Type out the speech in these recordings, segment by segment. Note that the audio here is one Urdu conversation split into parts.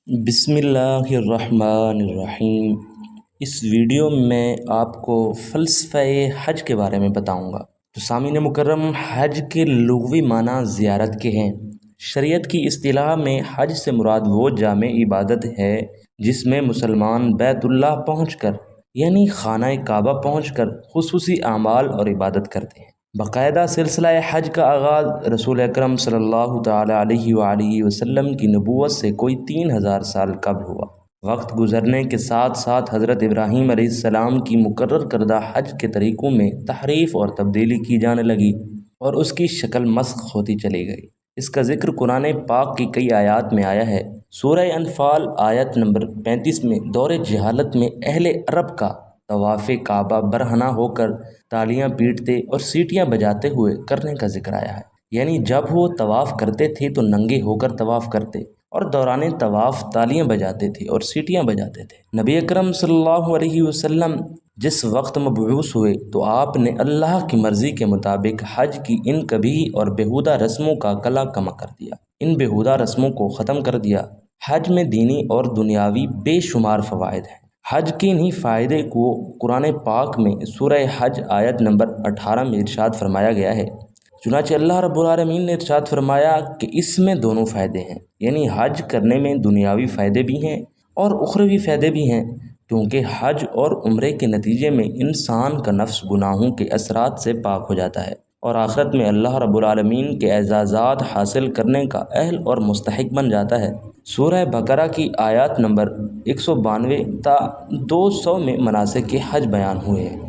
بسم اللہ الرحمن الرحیم۔ اس ویڈیو میں آپ کو فلسفہ حج کے بارے میں بتاؤں گا۔ تو سامعین مکرم، حج کے لغوی معنی زیارت کے ہیں۔ شریعت کی اصطلاح میں حج سے مراد وہ جامع عبادت ہے جس میں مسلمان بیت اللہ پہنچ کر یعنی خانہ کعبہ پہنچ کر خصوصی اعمال اور عبادت کرتے ہیں۔ باقاعدہ سلسلہ حج کا آغاز رسول اکرم صلی اللہ تعالیٰ علیہ وآلہ وسلم کی نبوت سے کوئی 3000 سال قبل ہوا۔ وقت گزرنے کے ساتھ ساتھ حضرت ابراہیم علیہ السلام کی مقرر کردہ حج کے طریقوں میں تحریف اور تبدیلی کی جانے لگی اور اس کی شکل مسخ ہوتی چلی گئی۔ اس کا ذکر قرآن پاک کی کئی آیات میں آیا ہے۔ سورہ انفال آیت نمبر 35 میں دور جہالت میں اہل عرب کا طواف کعبہ برہنہ ہو کر تالیاں پیٹتے اور سیٹیاں بجاتے ہوئے کرنے کا ذکر آیا ہے۔ یعنی جب وہ طواف کرتے تھے تو ننگے ہو کر طواف کرتے اور دوران طواف تالیاں بجاتے تھے اور سیٹیاں بجاتے تھے۔ نبی اکرم صلی اللہ علیہ وسلم جس وقت مبعوث ہوئے تو آپ نے اللہ کی مرضی کے مطابق حج کی ان کبھی اور بیہودہ رسموں کا کلا کما کر دیا، ان بیہودہ رسموں کو ختم کر دیا۔ حج میں دینی اور دنیاوی بے شمار فوائد ہیں۔ حج کے انہی فائدے کو قرآن پاک میں سورہ حج آیت نمبر 18 میں ارشاد فرمایا گیا ہے۔ چنانچہ اللہ رب العالمین نے ارشاد فرمایا کہ اس میں دونوں فائدے ہیں، یعنی حج کرنے میں دنیاوی فائدے بھی ہیں اور اخروی فائدے بھی ہیں، کیونکہ حج اور عمرے کے نتیجے میں انسان کا نفس گناہوں کے اثرات سے پاک ہو جاتا ہے اور آخرت میں اللہ رب العالمین کے اعزازات حاصل کرنے کا اہل اور مستحق بن جاتا ہے۔ سورہ بقرہ کی آیات نمبر 192 تا 200 میں مناسک حج بیان ہوئے ہیں۔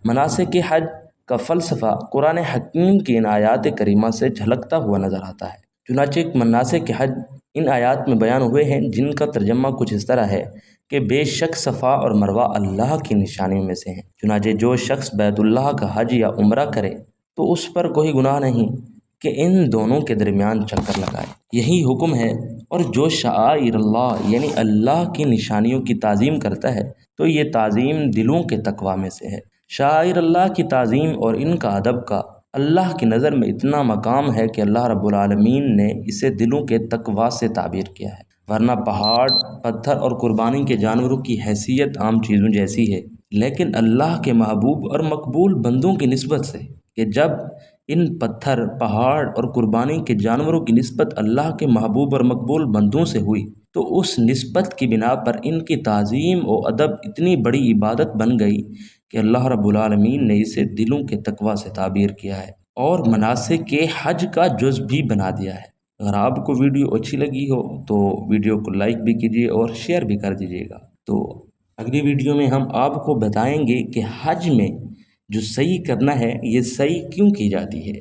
مناسک حج کا فلسفہ قرآن حکیم کی ان آیات کریمہ سے جھلکتا ہوا نظر آتا ہے۔ چنانچہ مناسک حج ان آیات میں بیان ہوئے ہیں جن کا ترجمہ کچھ اس طرح ہے کہ بے شک صفا اور مروہ اللہ کی نشانیوں میں سے ہیں، چنانچہ جو شخص بیت اللہ کا حج یا عمرہ کرے تو اس پر کوئی گناہ نہیں کہ ان دونوں کے درمیان چکر لگائے، یہی حکم ہے۔ اور جو شعائر اللہ یعنی اللہ کی نشانیوں کی تعظیم کرتا ہے تو یہ تعظیم دلوں کے تقویٰ میں سے ہے۔ شعائر اللہ کی تعظیم اور ان کا ادب کا اللہ کی نظر میں اتنا مقام ہے کہ اللہ رب العالمین نے اسے دلوں کے تقویٰ سے تعبیر کیا ہے، ورنہ پہاڑ، پتھر اور قربانی کے جانوروں کی حیثیت عام چیزوں جیسی ہے، لیکن اللہ کے محبوب اور مقبول بندوں کی نسبت سے کہ جب ان پتھر، پہاڑ اور قربانی کے جانوروں کی نسبت اللہ کے محبوب اور مقبول بندوں سے ہوئی تو اس نسبت کی بنا پر ان کی تعظیم و ادب اتنی بڑی عبادت بن گئی کہ اللہ رب العالمین نے اسے دلوں کے تقویٰ سے تعبیر کیا ہے اور مناسک کے حج کا جز بھی بنا دیا ہے۔ اگر آپ کو ویڈیو اچھی لگی ہو تو ویڈیو کو لائک بھی کیجیے اور شیئر بھی کر دیجیے گا۔ تو اگلی ویڈیو میں ہم آپ کو بتائیں گے کہ حج میں جو صحیح کرنا ہے یہ صحیح کیوں کی جاتی ہے۔